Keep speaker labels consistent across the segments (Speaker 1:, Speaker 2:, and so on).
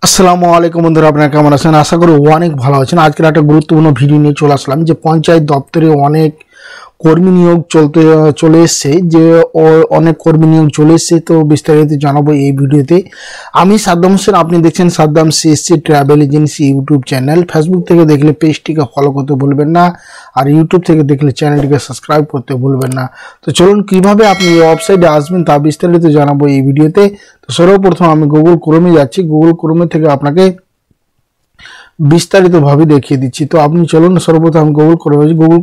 Speaker 1: আসসালামু আলাইকুম বন্ধুরা, আপনারা কেমন আছেন? আশা করি অনেক ভালো আছেন। আজকের একটা গুরুত্বপূর্ণ ভিডিও নিয়ে চলে আসলাম যে পঞ্চায়েত দপ্তরে অনেক কর্মী নিয়োগ চলে এসছে, যে অনেক কর্মী নিয়োগ চলে এসছে। তো বিস্তারিত জানাবো এই ভিডিওতে। আমি সাদ্দাম হোসেন, আপনি দেখছেন Saddam CSC travel agency YouTube channel. Facebook থেকে দেখলে পেজটিকে ফলো করতে ভুলবেন না, আর ইউটিউব থেকে দেখলে চ্যানেলটিকে সাবস্ক্রাইব করতে ভুলবেন না। তো চলুন কিভাবে আপনি এই ওয়েবসাইটে আসবেন তা বিস্তারিত জানাবো এই ভিডিওতে। তো সর্বপ্রথম আমি গুগল ক্রোমে যাচ্ছি। গুগল ক্রোমে থেকে আপনাকে বিস্তারিতভাবে দেখিয়ে দিচ্ছি। তো আপনি চলুন সর্বপ্রথম গুগল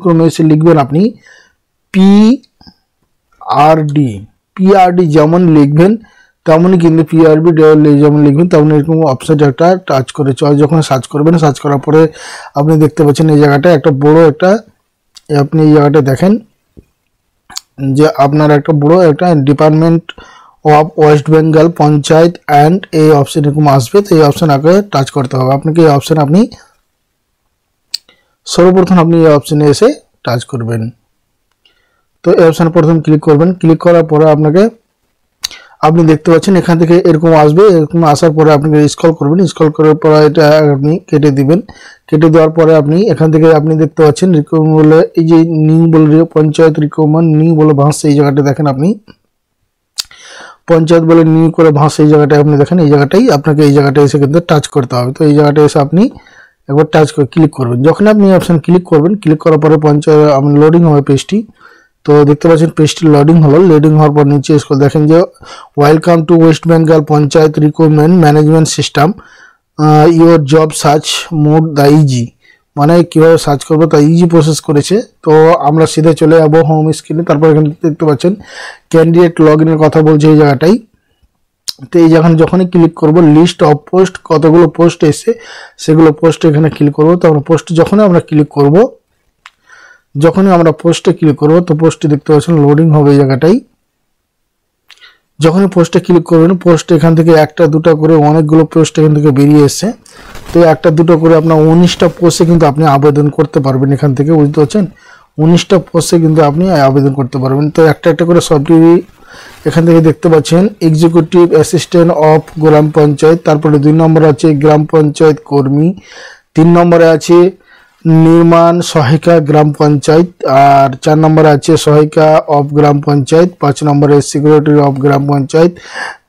Speaker 1: ক্রোমে এসে লিখবেন আপনি পিআরডি যেমন লিখবেন তেমনই কিন্তু পিআরবি যেমন লিখবেন তেমন এরকম ওয়েবসাইট একটা টাচ করে যখন সার্চ করবেন, সার্চ করার পরে আপনি দেখতে পাচ্ছেন এই জায়গাটা একটা বড় একটা, আপনি এই জায়গাটা দেখেন যে আপনার একটা বড় একটা department of West Bengal panchayat and এই অপশন এরকম আসবে। তো এই অপশন আগে টাচ করতে হবে আপনাকে। এই অপশন আপনি সর্বপ্রথম আপনি এই অপশনে এসে টাচ করবেন। তো এই অপশন প্রথম ক্লিক করবেন। ক্লিক করার পরে আপনি দেখতে পাচ্ছেন এখান থেকে এরকম আসবে। এরকম আসার পরে আপনি স্ক্রল করবেন। স্ক্রল করার পরে এটা আপনি কেটে দিবেন। কেটে দেওয়ার পরে আপনি এখান থেকে আপনি দেখতে পাচ্ছেন রিকমেন্ড বলে এই যে নিউ বলে পঞ্চায়েত রিকমেন্ড নিউ বলে ভাষা, এই জায়গাটা দেখেন আপনি পঞ্চায়েত বলে নিউ করে ভাষা, এই জায়গাটায় আপনি দেখেন এই জায়গাটাই আপনাকে এই জায়গাটা এসে কিন্তু টাচ করতে হবে। তো এই জায়গাটা এসে আপনি একবার টাচ করে ক্লিক করবেন। যখন আপনি অপশন ক্লিক করবেন, ক্লিক করার পরে পঞ্চায়েত আপনি লোডিং হবে পেজটি। তো দেখতে পাচ্ছেন পেজটি লোডিং হলো। লোডিং হওয়ার পর নিচে স্ক্রল দেখেন যে welcome to West Bengal panchayat recruitment management system, your job search mode the easy, মানে কীভাবে সার্চ করবো তা ইজি প্রসেস করেছে। তো আমরা সিধে চলে যাবো হোম স্ক্রিনে। তারপর এখানে দেখতে পাচ্ছেন ক্যান্ডিডেট লগ ইনের কথা বলছে এই জায়গাটাই। তো এই যখনই ক্লিক করব লিস্ট অফ পোস্ট, কতগুলো পোস্ট এসে সেগুলো পোস্ট এখানে ক্লিক করব। তো আমরা পোস্ট যখনই আমরা ক্লিক করব, তো পোস্টে দেখতে পাচ্ছেন লোডিং হবে এই জায়গাটাই। যখনই পোস্টে ক্লিক করবেন, পোস্ট এখান থেকে একটা দুটা করে অনেকগুলো পোস্ট এখান থেকে বেরিয়ে এসছে। তো একটা দুটো করে আপনার 19টা পোস্টে কিন্তু আপনি আবেদন করতে পারবেন এখান থেকে, বুঝতে পারছেন? 19টা পোস্টে কিন্তু আপনি আবেদন করতে পারবেন। তো একটা একটা করে সবটি এখান থেকে দেখতে পাচ্ছেন এক্সিকিউটিভ অ্যাসিস্ট্যান্ট অফ গ্রাম পঞ্চায়েত, তারপরে 2 নম্বরে আছে গ্রাম পঞ্চায়েত কর্মী, 3 নম্বরে আছে নির্মাণ সহায়িকা গ্রাম পঞ্চায়েত, আর 4 নম্বরে আছে সহায়িকা অফ গ্রাম পঞ্চায়েত, 5 নম্বরে সিকিউরিটি অফ গ্রাম পঞ্চায়েত,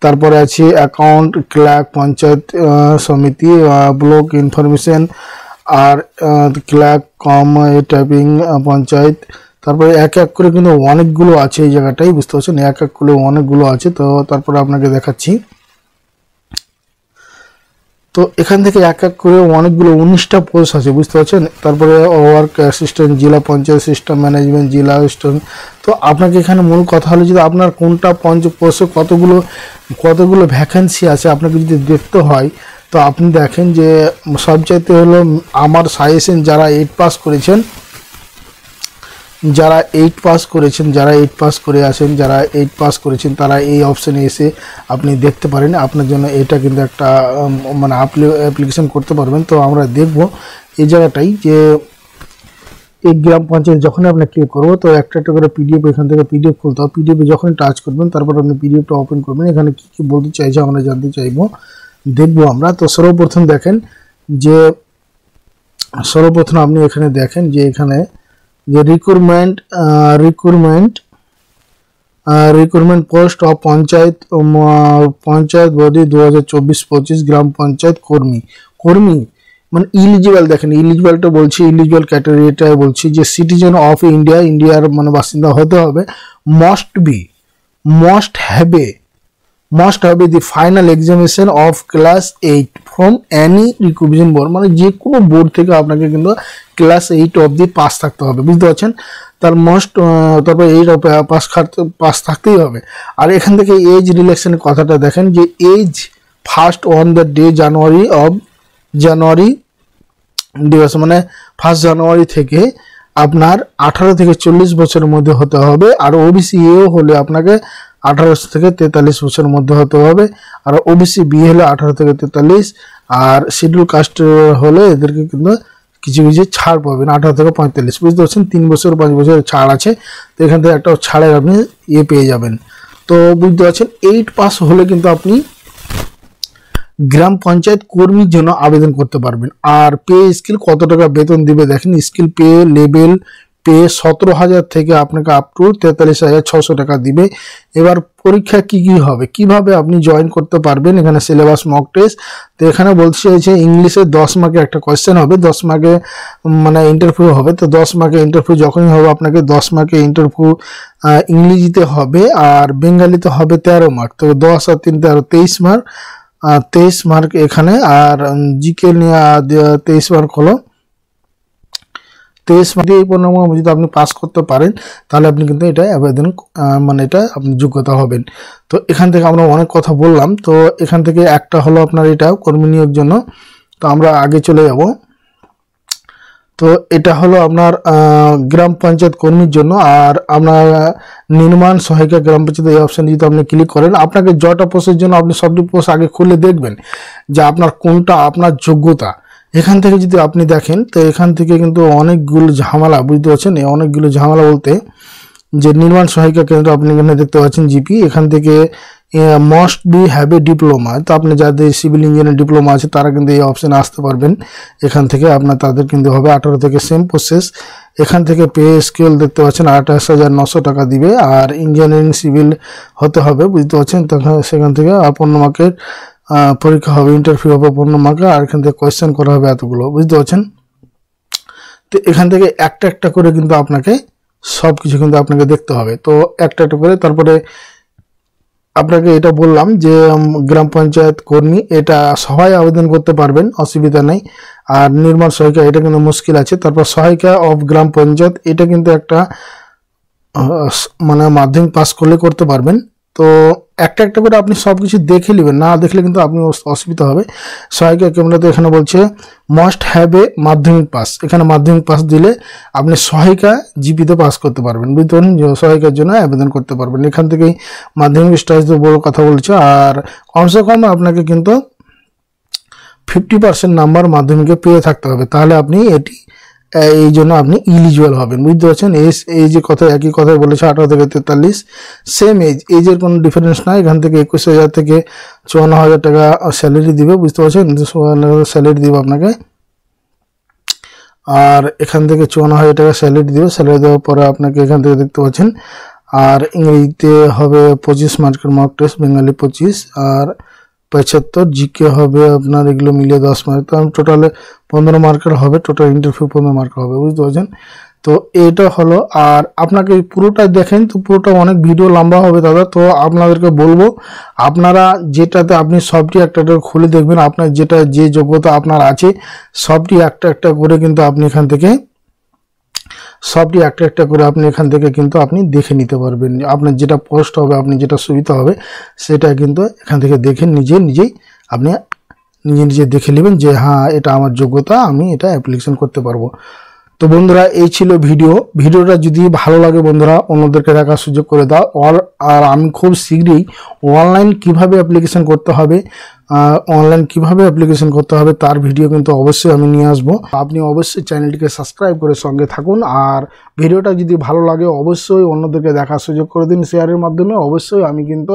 Speaker 1: তারপরে আছে অ্যাকাউন্ট ক্লার্ক পঞ্চায়েত সমিতি, ব্লক ইনফরমেশন আর ক্লার্ক কম টাইপিং পঞ্চায়েত। তারপরে এক এক করে কিন্তু অনেকগুলো আছে এই জায়গাটাই, বুঝতে পারছেন? এক এক করে অনেকগুলো আছে। তো তারপরে আপনাকে দেখাচ্ছি। তো এখান থেকে এক এক করে অনেকগুলো 19টা পোস্ট আছে, বুঝতে পারছেন? তারপরে ওয়ার্ক অ্যাসিস্ট্যান্ট জেলা পঞ্চায়েত সিস্টেম ম্যানেজমেন্ট জেলা অ্যাসিস্ট্যান্ট। তো আপনাকে এখানে মূল কথা হলো যদি আপনার কোনটা পোস্টে কতগুলো ভ্যাকেন্সি আছে আপনাকে যদি দেখতে হয়, তো আপনি দেখেন যে সবচাইতে হলো আমার সাজেশন যারা 8 পাস করেছেন, যারা 8 পাস করেছেন তারা এই অপশানে এসে আপনি দেখতে পারেন। আপনার জন্য এটা কিন্তু একটা মানে অ্যাপ্লিকেশন করতে পারবেন। তো আমরা দেখব এই জায়গাটাই যে এই গ্রাম পঞ্চায়েত যখন আপনি ক্লিক করবো, তো একটা একটা করে পিডিএফ এখান থেকে পিডিএফ খুলতে হবে। পিডিএফে যখন টাচ করবেন তারপর আপনি পিডিএফটা ওপেন করবেন। এখানে কী কী বলতে চাইছে আমরা জানতে চাইবো, দেখবো আমরা। তো সর্বপ্রথম আপনি এখানে দেখেন যে এখানে যে recruitment post of panchayat body 2024-25 গ্রাম পঞ্চায়েত কর্মী মানে ইলিজিবল। দেখেন ইলিজিবলটা বলছি, ইলিজিবল ক্যাটাগরিটাই বলছি যে সিটিজেন অফ ইন্ডিয়ার মানে বাসিন্দা হতে হবে, must have the final examination of class 8 from any recognition board, মানে যে কোনো বোর্ড থেকে আপনাকে কিন্তু ক্লাস 8 অবধি পাস থাকতে হবে, বুঝতে পারছেন? তারপর 8 পাস থাকতেই হবে। আর এখান থেকে এজ রিলেকশনের কথাটা দেখেন যে as first on the day January দিবস, মানে 1 জানুয়ারি থেকে আপনার 18 থেকে 40 বছরের মধ্যে হতে হবে। আর ওবিসি এও হলে আপনাকে 18 থেকে 43 বছরের মধ্যে হতে হবে। আর ওবিসি বি হলে 18 থেকে 43, আর শিডিউল কাস্ট হলে এদেরকে কিন্তু কিছু ছাড় পাবেন 18 থেকে 45, বুঝতে পারছেন? 3 বছর 5 বছরের ছাড় আছে। তো এখান থেকে একটা ছাড়ের আপনি পেয়ে যাবেন। তো বুঝতে পারছেন 8 পাস হলে কিন্তু আপনি গ্রাম পঞ্চায়েত কর্মীর জন্য আবেদন করতে পারবেন। আর পে স্কেল কত টাকা বেতন দিবে দেখেন, স্কেল পে লেভেল পে 17,000 থেকে আপনাকে আপ টু 43,600 টাকা দিবে। এবার পরীক্ষা কি কি হবে, কিভাবে আপনি জয়েন করতে পারবেন, এখানে সিলেবাস মক টেস্ট। তো এখানে বলছে যে ইংলিশে 10 মার্কে একটা কোয়েশ্চেন হবে, 10 মার্কে মানে ইন্টারভিউ হবে। তো 10 মার্কে ইন্টারভিউ যখনই হবে আপনাকে 10 মার্কে ইন্টারভিউ ইংরেজিতে হবে, আর বেঙ্গালিতে হবে 13 মার্ক। তো 10 আর 3 13, 23 মার্ক, 23 মার্ক এখানে। আর জিকে নিয়ে 23 মার্ক হলো। 23 মার্কে এই পূর্ণাঙ্গ যদি আপনি পাস করতে পারেন তাহলে আপনি কিন্তু এটা আবেদন মানে এটা আপনি যোগ্যতা হবেন। তো এখান থেকে আমরা অনেক কথা বললাম। তো এখান থেকে একটা হলো আপনার এটা কর্মী নিয়োগ জন্য। তো আমরা আগে চলে যাব। তো এটা হলো আপনার গ্রাম পঞ্চায়েত কর্মীর জন্য। আর আপনার নির্মাণ সহায়িকা গ্রাম পঞ্চায়েত এই অপশানে যদি আপনি ক্লিক করেন, আপনাকে জটা পোস্টের জন্য আপনি সবটি পোস্ট আগে খুলে দেখবেন যে আপনার কোনটা আপনার যোগ্যতা। এখান থেকে যদি আপনি দেখেন তো এখান থেকে কিন্তু অনেকগুলো ঝামেলা, বুঝতে পারছেন, এই অনেকগুলো ঝামেলা বলতে যে নির্মাণ সহায়িকা কেন্দ্র আপনি এখানে দেখতে পাচ্ছেন জিপি, এখান থেকে must be have a diploma. তো আপনি যাদের সিভিল ইঞ্জিনিয়ার ডিপ্লোমা আছে তারা কিন্তু এই অপশানে আসতে পারবেন। এখান থেকে আপনার তাদের কিন্তু হবে 18 থেকে সেম প্রসেস। এখান থেকে পে স্কেল দেখতে পাচ্ছেন 28,900 টাকা দিবে। আর ইঞ্জিনিয়ারিং সিভিল হতে হবে, বুঝতে পারছেন। তখন সেখান থেকে 15 মার্কের পরীক্ষা হবে, ইন্টারভিউ হবে 15 মার্কে। আর এখান থেকে কোয়েশ্চেন করা হবে এতগুলো, বুঝতে পারছেন। তো এখান থেকে একটা একটা করে কিন্তু আপনাকে সব কিছু কিন্তু আপনাকে দেখতে হবে। তো একটা একটা করে তারপরে আপনাকে এটা বললাম যে গ্রাম পঞ্চায়েত কর্মী এটা সবাই আবেদন করতে পারবেন, অসুবিধা নেই। আর নির্মাণ সহায়িকা এটা কিন্তু মুশকিল আছে। তারপর সহায়িকা অফ গ্রাম পঞ্চায়েত এটা কিন্তু একটা মানে মাধ্যমিক পাস করলে করতে পারবেন। তো একটা একটা করে আপনি সব কিছু দেখে নেবেন, না দেখলে কিন্তু আপনি অসুবিধা হবে। সহায়িকা কেন্দ্রতে এখানে বলছে মাস্ট হ্যাভ এ মাধ্যমিক পাস, এখানে মাধ্যমিক পাস দিলে আপনি সহায়িকা জিপিতে পাস করতে পারবেন, বুঝতে পারেন, সহায়িকার জন্য আবেদন করতে পারবেন। এখান থেকেই মাধ্যমিক স্টাইজ বড় কথা বলছে। আর কমসে কম আপনাকে কিন্তু 50% নাম্বার মাধ্যমিকে পেয়ে থাকতে হবে, তাহলে আপনি এটি এই জন্য আপনি ইলিজিবল হবেন, বুঝতে পারছেন। এই যে কথা একই কথাই বলেছে 18 থেকে 43 সেম এজের কোনো ডিফারেন্স নাই। এখান থেকে 21,000 থেকে 54,000 টাকা স্যালারি দিবে, বুঝতে পারছেন, স্যালারি দিবে আপনাকে। আর এখান থেকে 54,000 টাকা স্যালারি দিবে। স্যালারি দেওয়ার পরে আপনাকে এখান থেকে দেখতে পাচ্ছেন। আর ইংরেজিতে হবে 25 মার্কের মক টেস্ট, বেঙ্গালি 25, আর 75 জিকে হবে আপনার, এগুলো মিলিয়ে 10 মার্ক। তো টোটালে 15 মার্কের হবে, টোটাল ইন্টারভিউ 15 মার্ক হবে, বুঝতে পারছেন। তো এটা হলো। আর আপনাকে পুরোটা দেখেন তো পুরোটা অনেক ভিডিও লম্বা হবে দাদা। তো আপনাদেরকে বলবো আপনারা যেটাতে আপনি সবটি একটা একটা খুলে দেখবেন, আপনার যেটা যে যোগ্যতা আপনার আছে সবটি একটা একটা করে কিন্তু আপনি এখান থেকে সবটি একটা একটা করে আপনি এখান থেকে কিন্তু আপনি দেখে নিতে পারবেন। আপনার যেটা পোস্ট হবে, আপনি যেটা সুবিধা হবে সেটা কিন্তু এখান থেকে দেখে নিজেই আপনি নিজে দেখে নেবেন যে হ্যাঁ এটা আমার যোগ্যতা, আমি এটা অ্যাপ্লিকেশন করতে পারবো। তো বন্ধুরা এই ছিল ভিডিওটা যদি ভালো লাগে বন্ধুরা অন্যদেরকে দেখার সুযোগ করে দাও। আর আমি খুব শীঘ্রই অনলাইন কিভাবে অ্যাপ্লিকেশন করতে হবে তার ভিডিও কিন্তু অবশ্যই আমি নিয়ে আসবো। আপনি অবশ্যই চ্যানেলটিকে সাবস্ক্রাইব করে সঙ্গে থাকুন। আর ভিডিওটা যদি ভালো লাগে অবশ্যই অন্যদেরকে দেখার সুযোগ করে দিন শেয়ারের মাধ্যমে। অবশ্যই আমি কিন্তু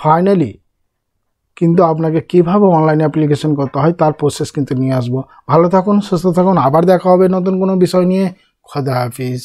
Speaker 1: ফাইনালি আপনাকে কিভাবে অনলাইনে অ্যাপ্লিকেশন করতে হয় তার প্রসেস কিন্তু নিয়ে আসবো। ভালো থাকুন, সুস্থ থাকুন, আবার দেখা হবে নতুন কোনো বিষয় নিয়ে। খোদা হাফিজ।